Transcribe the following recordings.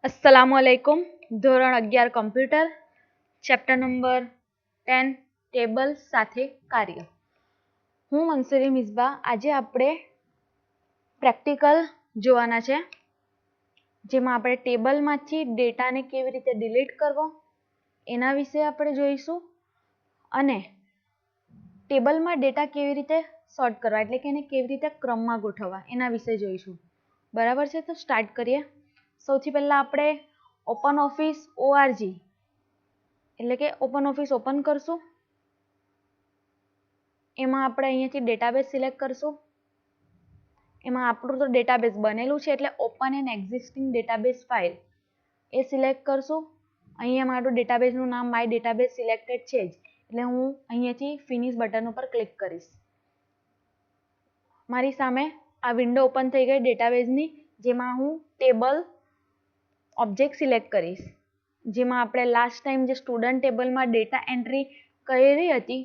अस्सलामुअलैकुम। ધોરણ 11 computer, chapter number 10 table સાથે કાર્ય। હું મંસૂરી મિસબા। આજે આપણે પ્રેક્ટિકલ જોવાના છે, જેમાં આપણે ટેબલમાંથી ડેટાને કેવી રીતે ડિલીટ કરવો એના વિશે આપણે જોઈશું, અને ટેબલમાં ડેટા કેવી રીતે સોર્ટ કરવા એટલે કે એને કેવી રીતે ક્રમમાં ગોઠવવા એના વિશે જોઈશું। બરાબર છે, તો સ્ટાર્ટ કરીએ। સૌથી પહેલા આપણે ઓપન ઓફિસ ORG એટલે કે ઓપન ઓફિસ ઓપન કરશું। એમાં આપણે અહીંયાથી ડેટાબેઝ સિલેક્ટ કરશું। એમાં આપણું તો ડેટાબેઝ બનેલું છે એટલે open N existing database file એ સિલેક્ટ કરશું। અહીંયા મારું ડેટાબેઝનું નામ માય ડેટાબેઝ સિલેક્ટેડ છે જ, એટલે હું અહીંયાથી ફિનિશ બટન ઉપર ક્લિક કરીશ। મારી સામે આ વિન્ડો ઓપન થઈ ગઈ ડેટાબેઝની, જેમાં હું ટેબલ ઓબ્જેક્ટ સિલેક્ટ કરીશ, જેમાં આપણે લાસ્ટ ટાઈમ જે સ્ટુડન્ટ ટેબલમાં ડેટા એન્ટ્રી કરી હતી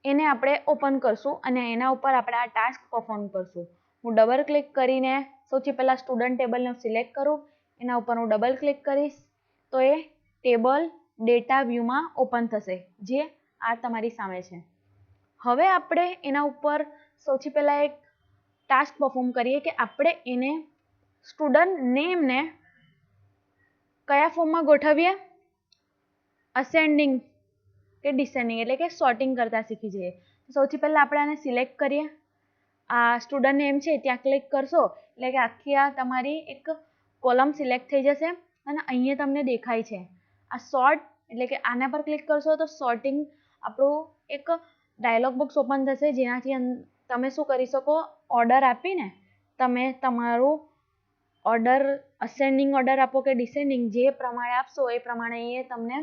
એને આપણે ઓપન કરશું અને એના ઉપર આપણે આ ટાસ્ક પરફોર્મ કરશું। હું ડબલ ક્લિક કરીને સૌથી પહેલા સ્ટુડન્ટ ટેબલને સિલેક્ટ કરું, એના ઉપર હું ડબલ ક્લિક કરીશ તો એ ટેબલ ડેટા વ્યૂમાં ઓપન થશે, જે આ તમારી સામે છે। હવે આપણે એના ઉપર સૌથી પહેલા એક ટાસ્ક પરફોર્મ કરીએ કે આપણે એને સ્ટુડન્ટ નેમને કયા ફોર્મમાં ગોઠવીએ, અસેન્ડિંગ કે ડિસેન્ડિંગ એટલે કે સોર્ટિંગ કરતા શીખી જઈએ। સૌથી પહેલા આપણે આને સિલેક્ટ કરીએ, આ સ્ટુડન્ટ નેમ છે ત્યાં ક્લિક કરશો એટલે કે આખી આ તમારી એક કોલમ સિલેક્ટ થઈ જશે અને અહીંયા તમને દેખાય છે આ સોર્ટ એટલે કે આના પર ક્લિક કરશો તો સોર્ટિંગ આપણું એક ડાયલોગ બોક્સ ઓપન થશે, જેનાથી તમે શું કરી શકો, ઓર્ડર આપીને તમે તમારું ઓર્ડર અસેન્ડિંગ ઓર્ડર આપો કે ડિસેન્ડિંગ જે પ્રમાણે આપશો એ પ્રમાણે એ તમને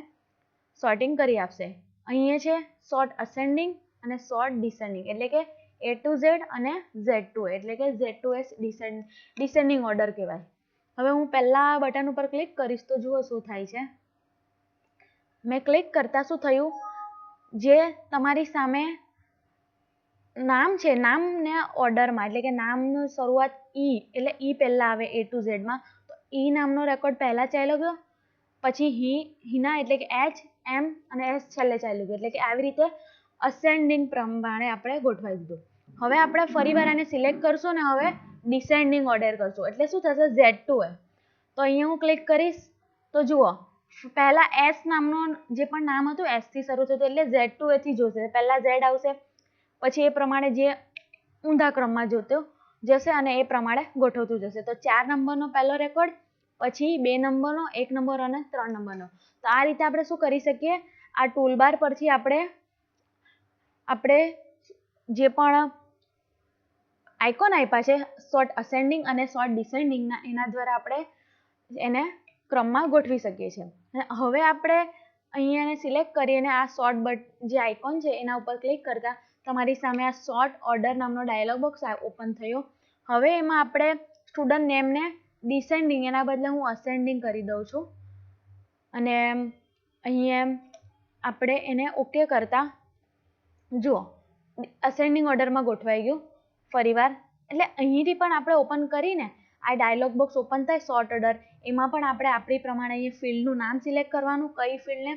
સોર્ટિંગ કરી આપશે। અહીંયા છે સોર્ટ અસેન્ડિંગ અને સોર્ટ ડિસેન્ડિંગ એટલે કે A to Z અને Z to A એટલે કે Z to S descending order કહેવાય। હવે હું પહેલા બટન ઉપર ક્લિક કરીશ તો જુઓ શું થાય છે। મેં ક્લિક કરતા શું થયું, જે તમારી સામે નામ છે, નામને ઓર્ડરમાં એટલે કે નામનું શરૂઆત ઈ એટલે ઈ પહેલા આવે A to Z માં, તો ઈ નામનો રેકોર્ડ પહેલા ચાલ્યો ગયો, પછી હિના એટલે કે H M અને S છેલ્લે ચાલ્યું ગયું, એટલે કે આવી રીતે અસેન્ડિંગ પ્રમાણે આપણે ગોઠવાઈ દીધું। હવે આપણે ફરીવાર આને સિલેક્ટ કરશું ને હવે ડિસેન્ડિંગ ઓર્ડર કરશું એટલે શું થશે Z to A। તો અહીંયા હું ક્લિક કરીશ તો જુઓ પહેલા S નામનું જે પણ નામ હતું S થી શરૂ થતું એટલે Z to A થી જોશે, પહેલા Z આવશે પછી એ પ્રમાણે જે ઊંધા ક્રમમાં જોતો જશે અને એ પ્રમાણે ગોઠવતું જશે। તો 4 નંબરનો પહેલો રેકોર્ડ, પછી 2 નંબરનો, 1 નંબર અને 3 નંબરનો। તો આ રીતે આપણે શું કરી શકીએ, આ ટૂલબાર પરથી આપણે જે પણ આઇકોન આપ્યા છે સોર્ટ અસેન્ડિંગ અને સોર્ટ ડિસેન્ડિંગના, એના દ્વારા આપણે એને ક્રમમાં ગોઠવી શકીએ છીએ। હવે આપણે અહીંયા એને સિલેક્ટ કરીને આ સોર્ટ જે આઇકોન છે એના ઉપર ક્લિક કરતા તમારી સામે આ સોર્ટ ઓર્ડર નામનો ડાયલોગ બોક્સ ઓપન થયો। હવે એમાં આપણે સ્ટુડન્ટ નેમને ડિસેન્ડિંગ એના બદલે હું અસેન્ડિંગ કરી દઉં છું અને અહીંયા આપણે એને ઓકે કરતા જુઓ અસેન્ડિંગ ઓર્ડરમાં ગોઠવાઈ ગયું ફરીવાર। એટલે અહીંથી પણ આપણે ઓપન કરીને આ ડાયલોગ બોક્સ ઓપન થાય સોર્ટ ઓર્ડર, એમાં પણ આપણે આપણી પ્રમાણે અહીંયા ફિલ્ડનું નામ સિલેક્ટ કરવાનું, કઈ ફિલ્ડને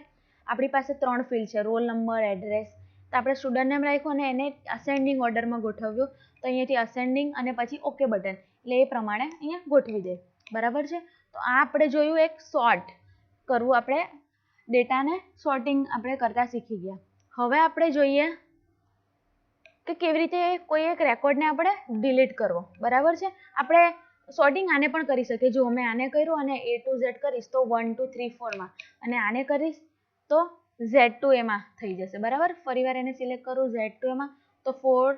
આપણી પાસે 3 ફિલ્ડ છે, રોલ નંબર, એડ્રેસ, તો આપણે સ્ટુડન્ટ નેમ રાખ્યું અને એને અસેન્ડિંગ ઓર્ડરમાં ગોઠવ્યું, તો અહીંયાથી અસેન્ડિંગ અને પછી ઓકે બટન એટલે એ પ્રમાણે અહીંયા ગોઠવી દે। બરાબર છે, તો આ આપણે જોયું એક સોર્ટ કરવું, આપણે ડેટાને સોર્ટિંગ આપણે કરતા શીખી ગયા। હવે આપણે જોઈએ કે કેવી રીતે કોઈ એક રેકોર્ડને આપણે ડિલીટ કરવો। બરાબર છે, આપણે સોર્ટિંગ આને પણ કરી શકીએ, જો મેં આને કર્યું અને A to Z કરીશ તો 1 2 3 4 માં, અને આને કરીશ તો Z to A માં થઈ જશે। બરાબર, ફરીવાર એને સિલેક્ટ કરું Z to A માં તો 4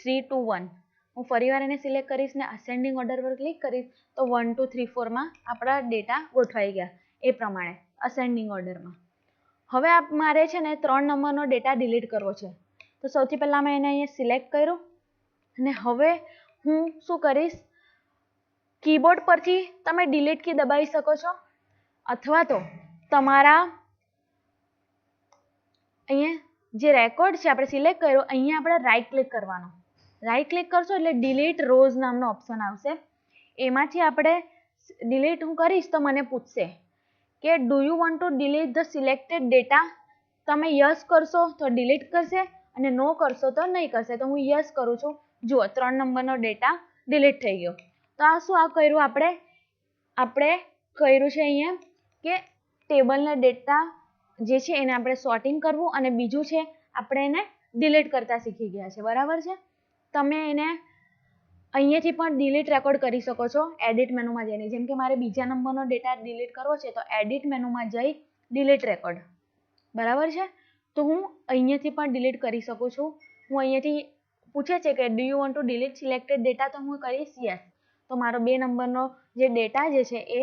3 2 1, હું ફરીવાર એને સિલેક્ટ કરીશ ને અસેન્ડિંગ ઓર્ડર પર ક્લિક કરીશ તો 1 2 3 4 માં આપણા ડેટા ગોઠવાઈ ગયા એ પ્રમાણે અસેન્ડિંગ ઓર્ડરમાં। હવે મારે છે ને 3 નંબરનો ડેટા ડિલીટ કરવો છે, તો સૌથી પહેલા મેં એને અહીંયા સિલેક્ટ કર્યું અને હવે હું શું કરીશ, કીબોર્ડ પરથી તમે ડિલીટ કી દબાવી શકો છો, અથવા તો તમારા અહીંયા જે રેકોર્ડ છે આપણે સિલેક્ટ કર્યો, અહીંયા આપણે રાઈટ ક્લિક કરવાનું, રાઈટ ક્લિક કરશો એટલે ડિલીટ રોઝ નામનો ઓપ્શન આવશે, એમાંથી આપણે ડિલીટ હું કરીશ તો મને પૂછશે કે do you want to delete the selected data. તમે યસ કરશો તો ડિલીટ કરશે અને નો કરશો તો નહીં કરશે. તો હું યસ કરું છું. જુઓ 3 નંબરનો ડેટા ડિલીટ થઈ ગયો. તો આ શું આ કર્યું આપણે કર્યું છે અહીંયા કે ટેબલના ડેટા જે છે એને આપણે સોર્ટિંગ કરવું અને બીજું છે આપણે એને ડિલીટ કરતા શીખી ગયા છે. બરાબર છે. તમે એને અહીંયાથી પણ ડિલીટ રેકોર્ડ કરી શકો છો એડિટ મેનુમાં જઈને. જેમ કે મારે બીજા નંબરનો ડેટા ડિલીટ કરવો છે તો એડિટ મેનુમાં જઈ ડિલીટ રેકોર્ડ. બરાબર છે. તો હું અહીંયાથી પણ ડિલીટ કરી શકું છું. હું અહીંયાથી પૂછે છે કે do you want to delete selected data, તો હું કરીશ યસ. તો મારો 2 નંબરનો જે ડેટા જે છે એ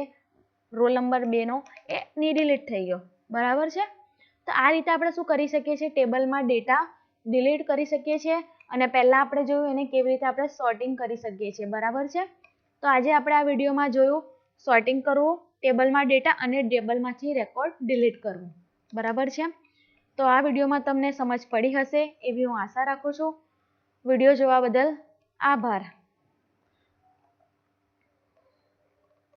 રોલ નંબર 2નો એ ડિલીટ થઈ ગયો. બરાબર છે. તો આ રીતે આપણે શું કરી શકીએ છીએ, ટેબલમાં ડેટા ડિલીટ કરી શકીએ છીએ અને પહેલાં આપણે જોયું એને કેવી રીતે આપણે સોર્ટિંગ કરી શકીએ છીએ. બરાબર છે. તો આજે આપણે આ વિડીયોમાં જોયું સોર્ટિંગ કરવું ટેબલમાં ડેટા અને ટેબલમાંથી રેકોર્ડ ડિલીટ કરવું. બરાબર છે. તો આ વિડીયોમાં તમને સમજ પડી હશે એવી હું આશા રાખું છું. વિડીયો જોવા બદલ આભાર.